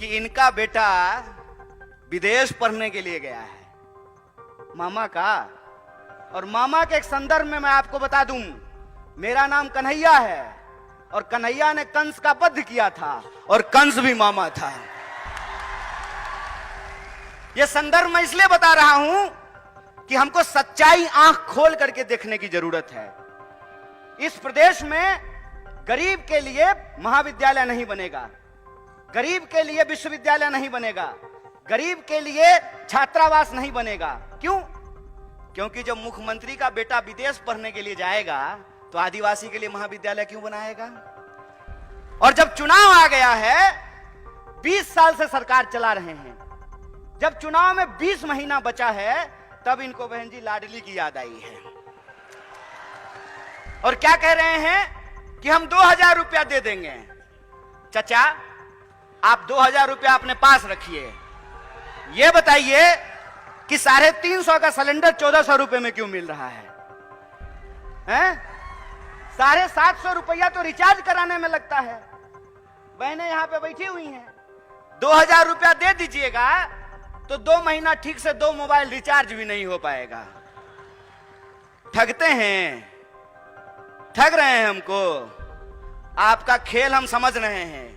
कि इनका बेटा विदेश पढ़ने के लिए गया है, मामा का। और मामा के एक संदर्भ में मैं आपको बता दूं, मेरा नाम कन्हैया है और कन्हैया ने कंस का वध किया था और कंस भी मामा था। यह संदर्भ मैं इसलिए बता रहा हूं कि हमको सच्चाई आंख खोल करके देखने की जरूरत है। इस प्रदेश में गरीब के लिए महाविद्यालय नहीं बनेगा, गरीब के लिए विश्वविद्यालय नहीं बनेगा, गरीब के लिए छात्रावास नहीं बनेगा। क्यों? क्योंकि जब मुख्यमंत्री का बेटा विदेश पढ़ने के लिए जाएगा तो आदिवासी के लिए महाविद्यालय क्यों बनाएगा? और जब चुनाव आ गया है, 20 साल से सरकार चला रहे हैं, जब चुनाव में 20 महीना बचा है, तब इनको बहन जी लाडली की याद आई है और क्या कह रहे हैं कि हम 2000 रुपया दे देंगे। चाचा, आप 2000 रुपया अपने पास रखिए, यह बताइए कि 350 का सिलेंडर 1400 रुपए में क्यों मिल रहा है? 750 रुपया तो रिचार्ज कराने में लगता है। बहनें यहां पे बैठी हुई हैं, 2000 रुपया दे दीजिएगा तो 2 महीना ठीक से 2 मोबाइल रिचार्ज भी नहीं हो पाएगा। ठगते हैं, ठग रहे हैं हमको। आपका खेल हम समझ रहे हैं,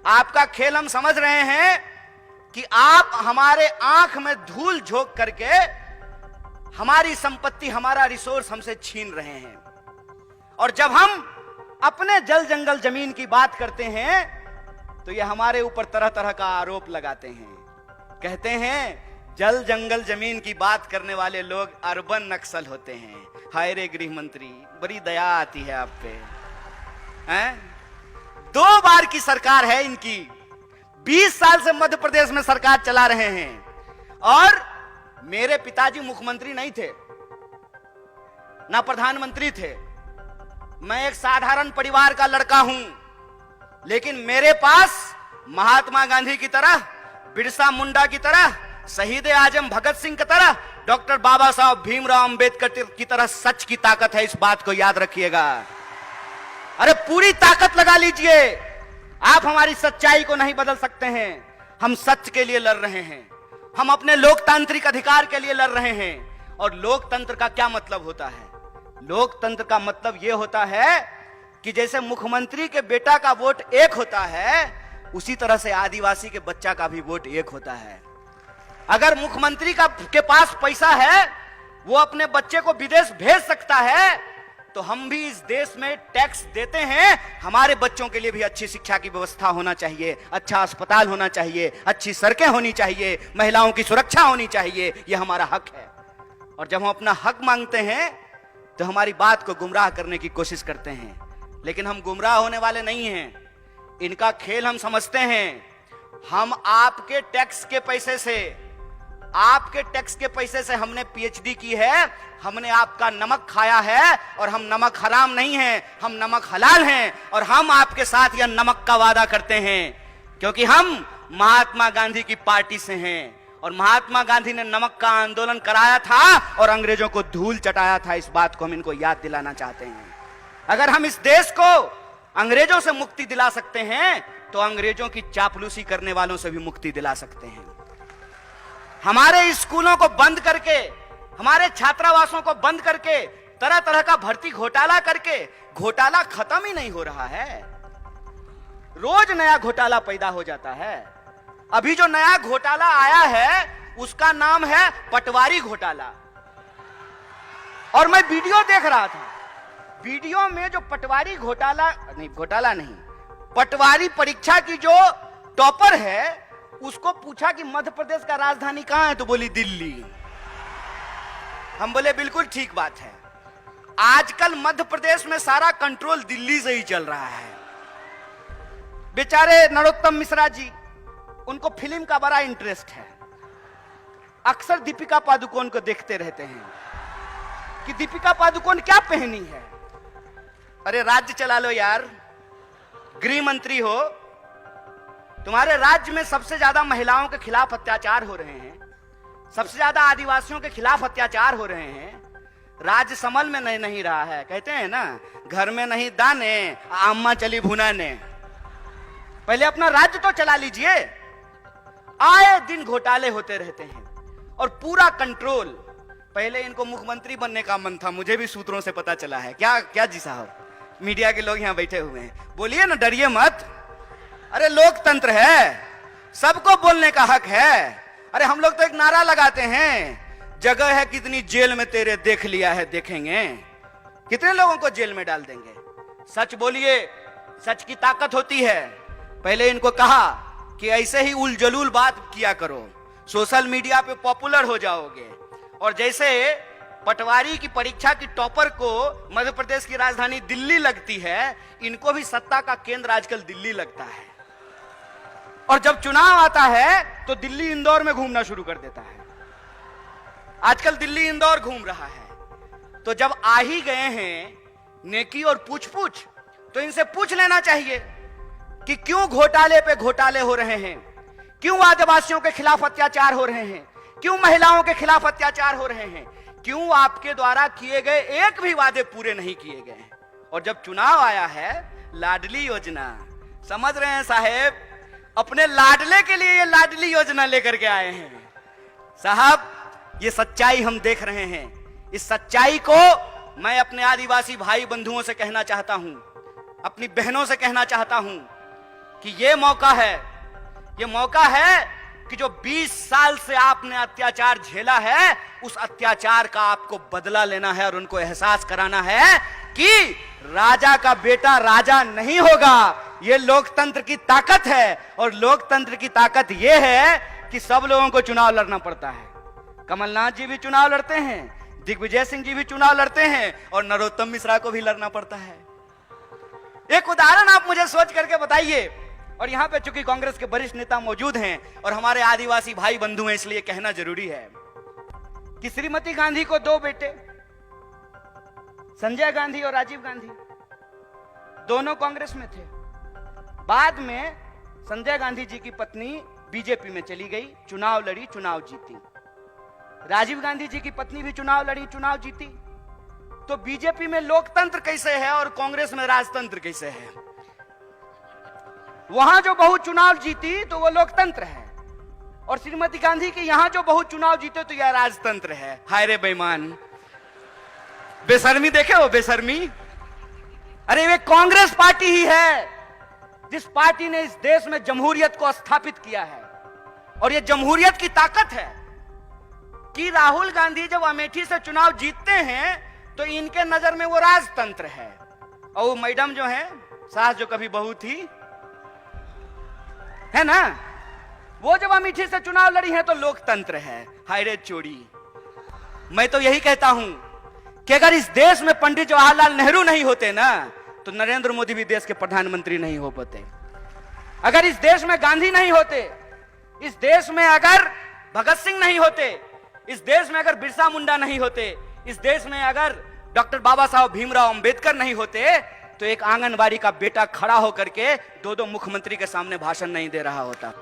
आपका खेल हम समझ रहे हैं कि आप हमारे आंख में धूल झोंक करके हमारी संपत्ति, हमारा रिसोर्स हमसे छीन रहे हैं। और जब हम अपने जल जंगल जमीन की बात करते हैं तो ये हमारे ऊपर तरह तरह का आरोप लगाते हैं। कहते हैं जल जंगल जमीन की बात करने वाले लोग अर्बन नक्सल होते हैं। हाय रे गृह मंत्री, बड़ी दया आती है आप पे। 2 बार की सरकार है इनकी, 20 साल से मध्य प्रदेश में सरकार चला रहे हैं और मेरे पिताजी मुख्यमंत्री नहीं थे, ना प्रधानमंत्री थे। मैं एक साधारण परिवार का लड़का हूं, लेकिन मेरे पास महात्मा गांधी की तरह, बिरसा मुंडा की तरह, शहीद आजम भगत सिंह की तरह, डॉक्टर बाबा साहब भीमराव अंबेडकर की तरह सच की ताकत है। इस बात को याद रखिएगा। अरे पूरी ताकत लगा लीजिए, आप हमारी सच्चाई को नहीं बदल सकते हैं। हम सच के लिए लड़ रहे हैं, हम अपने लोकतांत्रिक अधिकार के लिए लड़ रहे हैं। और लोकतंत्र का क्या मतलब होता है? लोकतंत्र का मतलब यह होता है कि जैसे मुख्यमंत्री के बेटा का वोट एक होता है, उसी तरह से आदिवासी के बच्चा का भी वोट एक होता है। अगर मुख्यमंत्री के पास पैसा है, वो अपने बच्चे को विदेश भेज सकता है, तो हम भी इस देश में टैक्स देते हैं। हमारे बच्चों के लिए भी अच्छी शिक्षा की व्यवस्था होना चाहिए, अच्छा अस्पताल होना चाहिए, अच्छी सड़कें होनी चाहिए, महिलाओं की सुरक्षा होनी चाहिए। यह हमारा हक है। और जब हम अपना हक मांगते हैं तो हमारी बात को गुमराह करने की कोशिश करते हैं, लेकिन हम गुमराह होने वाले नहीं हैं। इनका खेल हम समझते हैं। हम आपके टैक्स के पैसे से, आपके टैक्स के पैसे से हमने पीएचडी की है, हमने आपका नमक खाया है और हम नमक हराम नहीं हैं, हम नमक हलाल हैं। और हम आपके साथ यह नमक का वादा करते हैं क्योंकि हम महात्मा गांधी की पार्टी से हैं और महात्मा गांधी ने नमक का आंदोलन कराया था और अंग्रेजों को धूल चटाया था। इस बात को हम इनको याद दिलाना चाहते हैं। अगर हम इस देश को अंग्रेजों से मुक्ति दिला सकते हैं तो अंग्रेजों की चापलूसी करने वालों से भी मुक्ति दिला सकते हैं। हमारे स्कूलों को बंद करके, हमारे छात्रावासों को बंद करके, तरह तरह का भर्ती घोटाला करके, घोटाला खत्म ही नहीं हो रहा है। रोज नया घोटाला पैदा हो जाता है। अभी जो नया घोटाला आया है उसका नाम है पटवारी घोटाला। और मैं वीडियो देख रहा था, वीडियो में जो पटवारी घोटाला नहीं, पटवारी परीक्षा की जो टॉपर है, उसको पूछा कि मध्य प्रदेश का राजधानी कहां है, तो बोली दिल्ली। हम बोले बिल्कुल ठीक बात है। आजकल मध्य प्रदेश में सारा कंट्रोल दिल्ली से ही चल रहा है। बेचारे नरोत्तम मिश्रा जी, उनको फिल्म का बड़ा इंटरेस्ट है। अक्सर दीपिका पादुकोण को देखते रहते हैं कि दीपिका पादुकोण क्या पहनी है। अरे राज्य चला लो यार, गृह मंत्री हो, तुम्हारे राज्य में सबसे ज्यादा महिलाओं के खिलाफ अत्याचार हो रहे हैं, सबसे ज्यादा आदिवासियों के खिलाफ अत्याचार हो रहे हैं। राज्य समल में नहीं रहा है। कहते हैं ना, घर में नहीं दाने, अम्मा चली भुनाने। पहले अपना राज्य तो चला लीजिए। आए दिन घोटाले होते रहते हैं और पूरा कंट्रोल। पहले इनको मुख्यमंत्री बनने का मन था, मुझे भी सूत्रों से पता चला है। क्या क्या जी साहब, मीडिया के लोग यहां बैठे हुए हैं, बोलिए ना, डरिए मत। अरे लोकतंत्र है, सबको बोलने का हक है। अरे हम लोग तो एक नारा लगाते हैं, जगह है कितनी जेल में तेरे, देख लिया है देखेंगे। कितने लोगों को जेल में डाल देंगे। सच बोलिए, सच की ताकत होती है। पहले इनको कहा कि ऐसे ही उलझुल बात किया करो, सोशल मीडिया पे पॉपुलर हो जाओगे। और जैसे पटवारी की परीक्षा की टॉपर को मध्य प्रदेश की राजधानी दिल्ली लगती है, इनको भी सत्ता का केंद्र आजकल दिल्ली लगता है। और जब चुनाव आता है तो दिल्ली इंदौर में घूमना शुरू कर देता है। आजकल दिल्ली इंदौर घूम रहा है। तो जब आ ही गए हैं नेकी और पूछ पूछ, तो इनसे पूछ लेना चाहिए कि क्यों घोटाले पे घोटाले हो रहे हैं, क्यों आदिवासियों के खिलाफ अत्याचार हो रहे हैं, क्यों महिलाओं के खिलाफ अत्याचार हो रहे हैं, क्यों आपके द्वारा किए गए एक भी वादे पूरे नहीं किए गए। और जब चुनाव आया है, लाडली योजना, समझ रहे हैं साहेब, अपने लाडले के लिए ये लाडली योजना लेकर के आए हैं साहब। ये सच्चाई हम देख रहे हैं। इस सच्चाई को मैं अपने आदिवासी भाई बंधुओं से कहना चाहता हूं, अपनी बहनों से कहना चाहता हूं कि ये मौका है कि जो 20 साल से आपने अत्याचार झेला है, उस अत्याचार का आपको बदला लेना है और उनको एहसास कराना है कि राजा का बेटा राजा नहीं होगा। ये लोकतंत्र की ताकत है। और लोकतंत्र की ताकत यह है कि सब लोगों को चुनाव लड़ना पड़ता है। कमलनाथ जी भी चुनाव लड़ते हैं, दिग्विजय सिंह जी भी चुनाव लड़ते हैं, और नरोत्तम मिश्रा को भी लड़ना पड़ता है। एक उदाहरण आप मुझे सोच करके बताइए। और यहां पे चूंकि कांग्रेस के वरिष्ठ नेता मौजूद हैं और हमारे आदिवासी भाई बंधु हैं, इसलिए कहना जरूरी है कि श्रीमती गांधी को 2 बेटे, संजय गांधी और राजीव गांधी, दोनों कांग्रेस में थे। बाद में संजय गांधी जी की पत्नी बीजेपी में चली गई, चुनाव लड़ी, चुनाव जीती। राजीव गांधी जी की पत्नी भी चुनाव लड़ी, चुनाव जीती। तो बीजेपी में लोकतंत्र कैसे है और कांग्रेस में राजतंत्र कैसे है? वहां जो बहु चुनाव जीती तो वो लोकतंत्र है, और श्रीमती गांधी के यहां जो बहु चुनाव जीते तो यह राजतंत्र है। हाय रे बेईमान, बेशर्मी देखे हो, बेशर्मी। अरे वे कांग्रेस पार्टी ही है जिस पार्टी ने इस देश में जमहूरियत को स्थापित किया है। और यह जमहूरियत की ताकत है कि राहुल गांधी जब अमेठी से चुनाव जीतते हैं तो इनके नजर में वो राजतंत्र है। और वो मैडम जो है, सास जो कभी बहू थी, है ना, वो जब अमेठी से चुनाव लड़ी है तो लोकतंत्र है। हाय रे चोरी। मैं तो यही कहता हूं कि अगर इस देश में पंडित जवाहरलाल नेहरू नहीं होते ना, तो नरेंद्र मोदी भी देश के प्रधानमंत्री नहीं हो पाते। अगर इस देश में गांधी नहीं होते, इस देश में अगर भगत सिंह नहीं होते, इस देश में अगर बिरसा मुंडा नहीं होते, इस देश में अगर डॉक्टर बाबा साहब भीमराव अंबेडकर नहीं होते, तो एक आंगनबाड़ी का बेटा खड़ा होकर के 2-2 मुख्यमंत्री के सामने भाषण नहीं दे रहा होता।